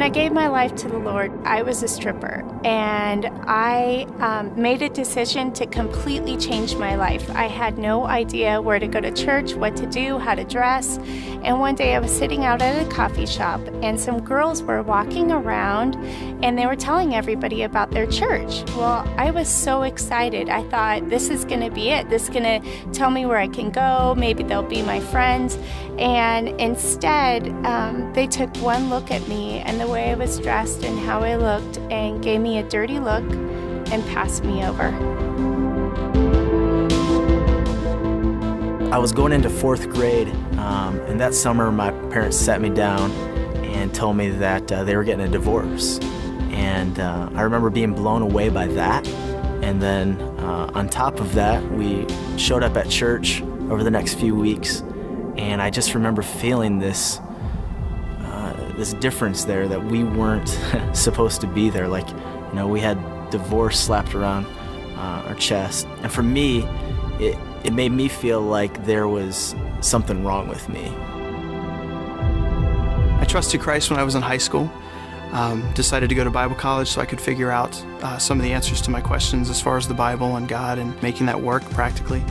When I gave my life to the Lord, I was a stripper, and I made a decision to completely change my life. I had no idea where to go to church, what to do, how to dress, and one day I was sitting out at a coffee shop, and some girls were walking around, and they were telling everybody about their church. Well, I was so excited. I thought, this is going to be it. This is going to tell me where I can go. Maybe they'll be my friends. And instead, they took one look at me and the way I was dressed and how I looked and gave me a dirty look and passed me over. I was going into 4th grade, and that summer my parents sat me down and told me that they were getting a divorce. And I remember being blown away by that. And then on top of that, we showed up at church over the next few weeks, and I just remember feeling this difference there, that we weren't supposed to be there. Like, you know, we had divorce slapped around our chest. And for me, it made me feel like there was something wrong with me. I trusted Christ when I was in high school. Decided to go to Bible college so I could figure out some of the answers to my questions as far as the Bible and God and making that work practically.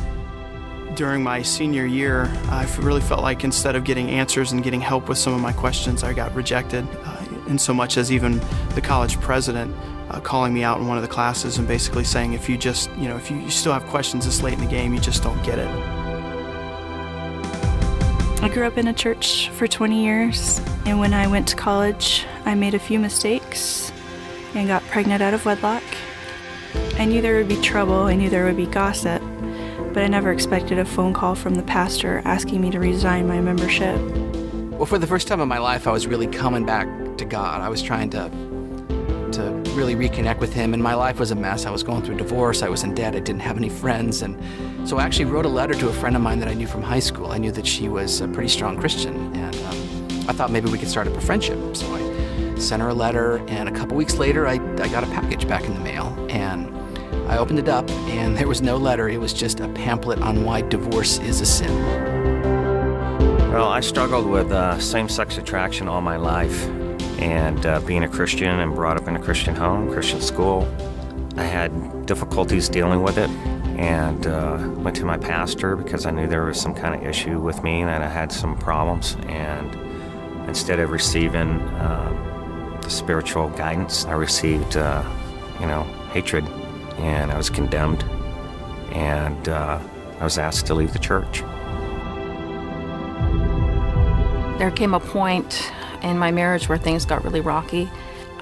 During my senior year, I really felt like instead of getting answers and getting help with some of my questions, I got rejected, in so much as even the college president calling me out in one of the classes and basically saying, if you still have questions this late in the game, you just don't get it. I grew up in a church for 20 years, and when I went to college, I made a few mistakes and got pregnant out of wedlock. I knew there would be trouble, I knew there would be gossip, but I never expected a phone call from the pastor asking me to resign my membership. Well, for the first time in my life, I was really coming back to God. I was trying to really reconnect with Him, and my life was a mess. I was going through a divorce, I was in debt, I didn't have any friends, and so I actually wrote a letter to a friend of mine that I knew from high school. I knew that she was a pretty strong Christian, and I thought maybe we could start up a friendship. So I sent her a letter, and a couple weeks later, I got a package back in the mail, and I opened it up, and there was no letter. It was just a pamphlet on why divorce is a sin. Well, I struggled with same-sex attraction all my life, and being a Christian and brought up in a Christian home, Christian school, I had difficulties dealing with it, and went to my pastor because I knew there was some kind of issue with me, that I had some problems, and instead of receiving spiritual guidance, I received, hatred, and I was condemned, and I was asked to leave the church. There came a point in my marriage where things got really rocky.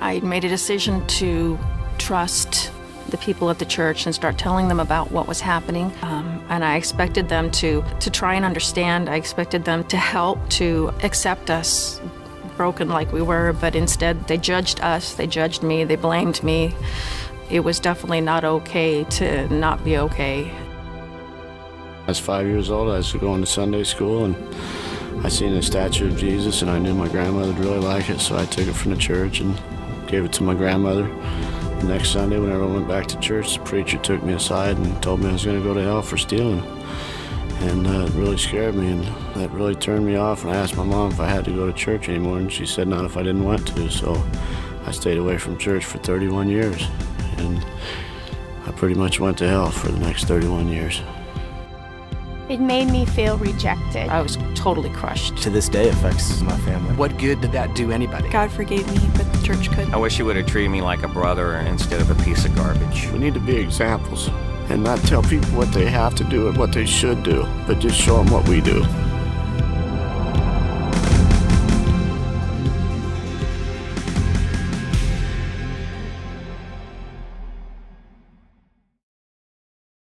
I made a decision to trust the people at the church and start telling them about what was happening. And I expected them to try and understand. I expected them to help, to accept us, broken like we were, but instead they judged us, they judged me, they blamed me. It was definitely not okay to not be okay. I was 5 years old. I was going to Sunday school, and I seen the statue of Jesus, and I knew my grandmother would really like it, so I took it from the church and gave it to my grandmother. The next Sunday, whenever I went back to church, the preacher took me aside and told me I was going to go to hell for stealing. And it really scared me, and that really turned me off. And I asked my mom if I had to go to church anymore, and she said not if I didn't want to. So I stayed away from church for 31 years, and I pretty much went to hell for the next 31 years. It made me feel rejected. I was totally crushed. To this day, affects my family. What good did that do anybody? God forgave me, but the church couldn't. I wish He would have treated me like a brother instead of a piece of garbage. We need to be examples and not tell people what they have to do and what they should do, but just show them what we do.